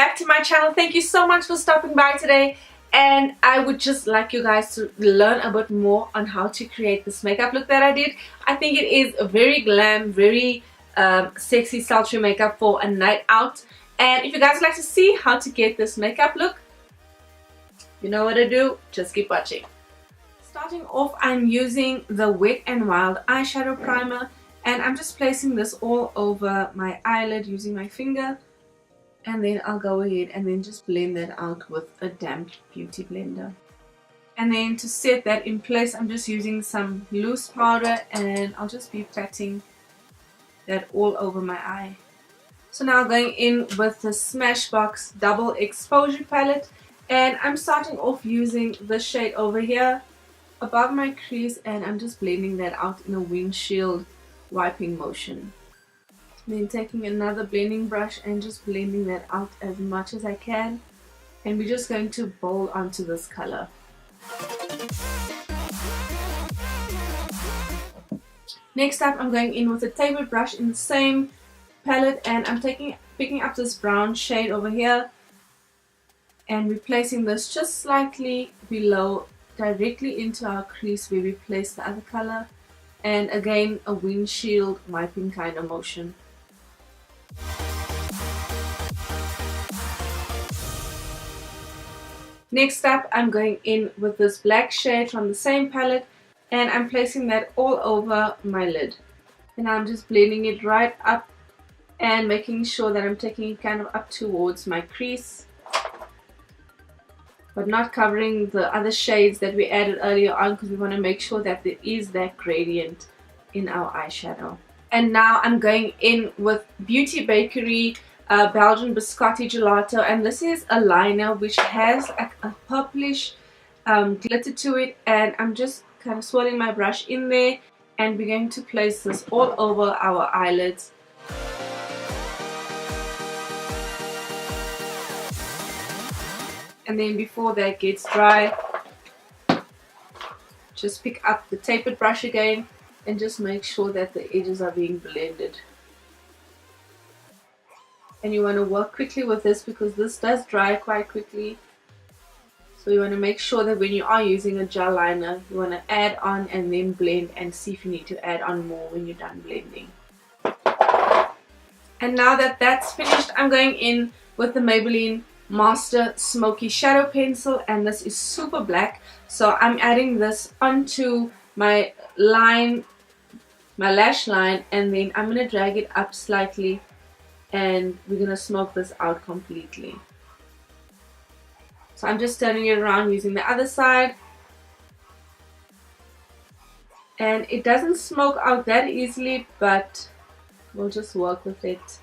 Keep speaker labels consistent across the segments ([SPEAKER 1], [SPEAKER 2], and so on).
[SPEAKER 1] back to my channel. Thank you so much for stopping by today, and I would just like you guys to learn a bit more on how to create this makeup look that I did. I think it is a very glam, very sexy, sultry makeup for a night out. And if you guys would like to see how to get this makeup look, you know what to do, just keep watching. Starting off, I'm using the Wet n Wild Eyeshadow Primer, and I'm just placing this all over my eyelid using my finger, and then I'll go ahead and then just blend that out with a damp beauty blender. And then to set that in place, I'm just using some loose powder, and I'll just be patting that all over my eye. So now going in with the Smashbox Double Exposure Palette, and I'm starting off using the shade over here above my crease, and I'm just blending that out in a windshield wiping motion. Then taking another blending brush and just blending that out as much as I can, and we're just going to bold onto this color. Next up, I'm going in with a tapered brush in the same palette, and I'm picking up this brown shade over here and replacing this just slightly below, directly into our crease where we place the other color, and again a windshield wiping kind of motion. Next up, I'm going in with this black shade from the same palette, and I'm placing that all over my lid, and I'm just blending it right up and making sure that I'm taking it kind of up towards my crease, but not covering the other shades that we added earlier on, because we want to make sure that there is that gradient in our eyeshadow. And now I'm going in with Beauty Bakerie Belgian Biscotti Gelato, and this is a liner which has a purplish glitter to it, and I'm just kind of swirling my brush in there, and we're going to place this all over our eyelids. And then before that gets dry, just pick up the tapered brush again and just make sure that the edges are being blended. And you want to work quickly with this because this does dry quite quickly. So you want to make sure that when you are using a gel liner, you want to add on and then blend, and see if you need to add on more when you're done blending. And now that that's finished, I'm going in with the Maybelline Master Smokey Shadow Pencil, and this is super black, so I'm adding this onto my line, my lash line, and then I'm going to drag it up slightly, and we're going to smoke this out completely. So I'm just turning it around using the other side, and it doesn't smoke out that easily, but we'll just work with it.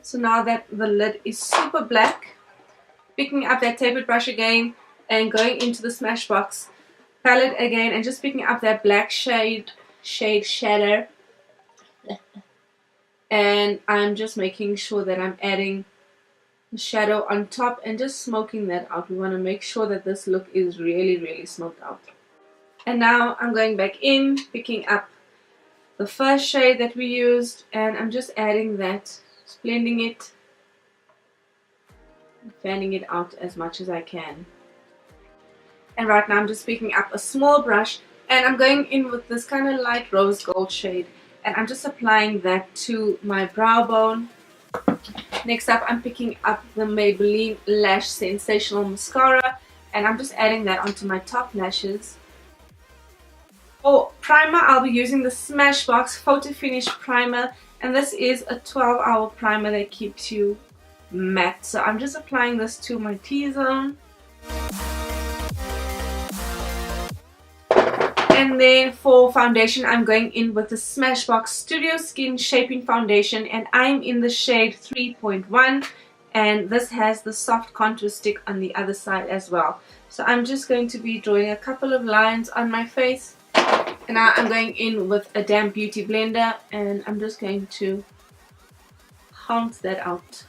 [SPEAKER 1] So now that the lid is super black, picking up that tapered brush again and going into the Smashbox palette again, and just picking up that black shade shadow, and I'm just making sure that I'm adding the shadow on top and just smoking that out. We want to make sure that this look is really smoked out. And now I'm going back in, picking up the first shade that we used, and I'm just adding that, blending it, fanning it out as much as I can. And right now I'm just picking up a small brush, and I'm going in with this kind of light rose gold shade, and I'm just applying that to my brow bone. Next up, I'm picking up the Maybelline Lash Sensational Mascara, and I'm just adding that onto my top lashes. For primer, I'll be using the Smashbox Photo Finish Primer, and this is a 12-hour primer that keeps you matte. So I'm just applying this to my T-zone. And then for foundation, I'm going in with the Smashbox Studio Skin Shaping Foundation, and I'm in the shade 3.1, and this has the soft contour stick on the other side as well. So I'm just going to be drawing a couple of lines on my face. And now I'm going in with a damp beauty blender, and I'm just going to haunt that out.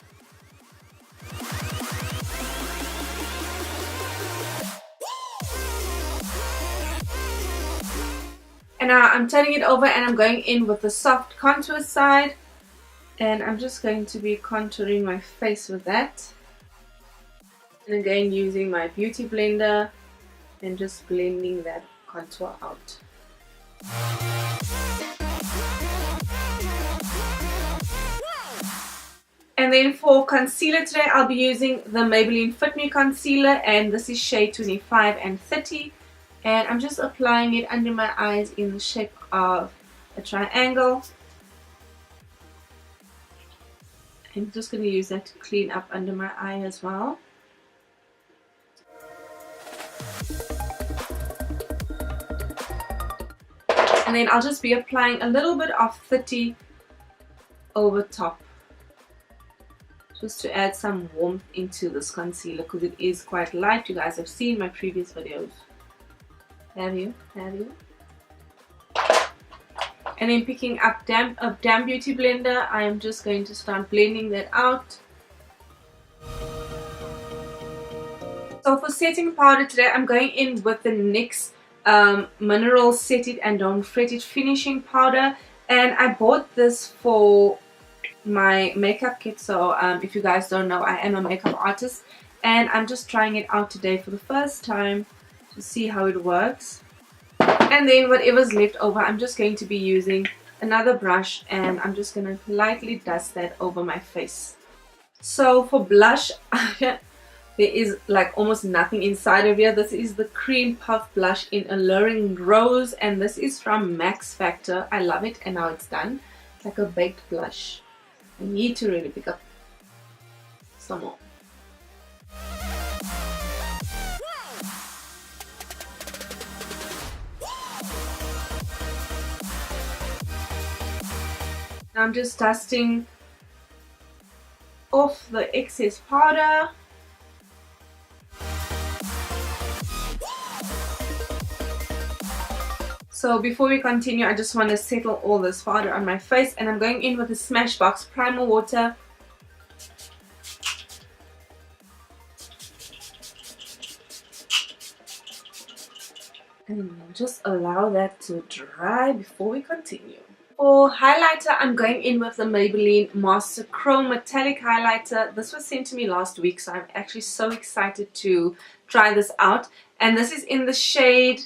[SPEAKER 1] And now I'm turning it over and I'm going in with the soft contour side. And I'm just going to be contouring my face with that. And again using my beauty blender and just blending that contour out. And then for concealer today, I'll be using the Maybelline Fit Me Concealer, and this is shade 25 and 30. And I'm just applying it under my eyes in the shape of a triangle. I'm just going to use that to clean up under my eye as well. And then I'll just be applying a little bit of 30 over top, just to add some warmth into this concealer, because it is quite light. You guys have seen my previous videos. Have you? And then picking up a damp beauty blender, I am just going to start blending that out. So for setting powder today, I'm going in with the NYX Mineral Set It and Don't Fret It finishing powder, and I bought this for my makeup kit. So if you guys don't know, I am a makeup artist, and I'm just trying it out today for the first time to see how it works. And then whatever's left over, I'm just going to be using another brush, and I'm just going to lightly dust that over my face. So for blush, there is like almost nothing inside of here. This is the Cream Puff Blush in Alluring Rose, and this is from Max Factor. I love it, and now it's done. It's like a baked blush. I need to really pick up some more. Now I'm just dusting off the excess powder. So before we continue, I just want to settle all this powder on my face, and I'm going in with the Smashbox Primer Water. And just allow that to dry before we continue. For highlighter, I'm going in with the Maybelline Master Chrome Metallic Highlighter. This was sent to me last week, so I'm actually so excited to try this out. And this is in the shade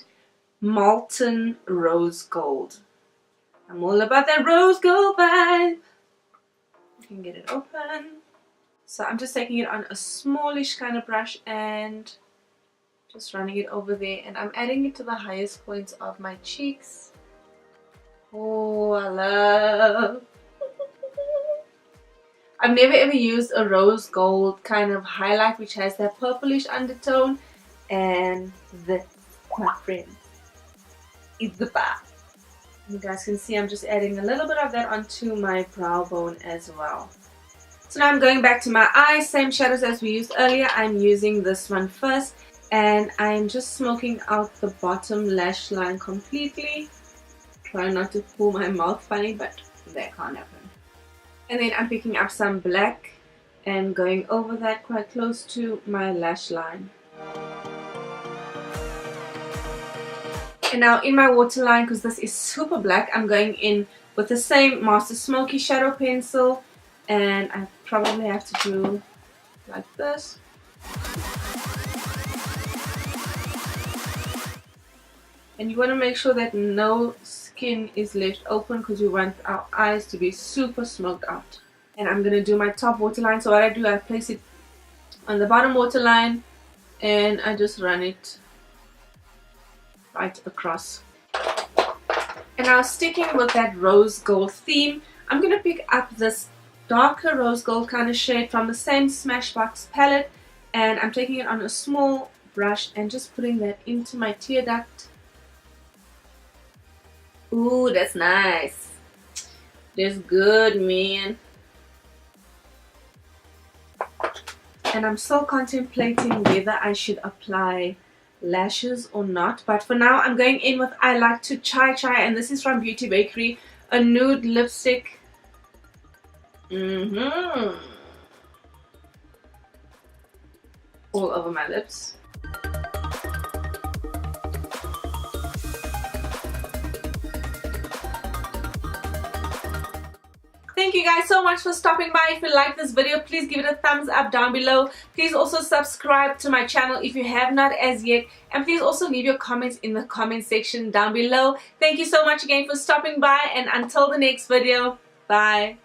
[SPEAKER 1] Molten Rose Gold. I'm all about that rose gold vibe. You can get it open. So I'm just taking it on a smallish kind of brush and just running it over there. And I'm adding it to the highest points of my cheeks. Oh, I love. I've never ever used a rose gold kind of highlight which has that purplish undertone, and this, my friend, is the bar. You guys can see I'm just adding a little bit of that onto my brow bone as well. So now I'm going back to my eyes, same shadows as we used earlier. I'm using this one first, and I'm just smoking out the bottom lash line completely. Try not to pull my mouth funny, but that can't happen. And then I'm picking up some black and going over that quite close to my lash line. And now in my waterline, because this is super black, I'm going in with the same Master Smokey shadow pencil, and I probably have to do like this. And you want to make sure that no skin is left open, because we want our eyes to be super smoked out. And I'm going to do my top waterline. So what I do, I place it on the bottom waterline and I just run it right across. And now, sticking with that rose gold theme, I'm going to pick up this darker rose gold kind of shade from the same Smashbox palette, and I'm taking it on a small brush and just putting that into my tear duct. Ooh, that's nice. That's good, man. And I'm still contemplating whether I should apply lashes or not, but for now I'm going in with I Like to Chime, and this is from Bakerie, a nude lipstick. All over my lips. thank you guys so much for stopping by. If you like this video, please give it a thumbs up down below. Please also subscribe to my channel if you have not as yet, and please also leave your comments in the comment section down below. Thank you so much again for stopping by, and until the next video, bye.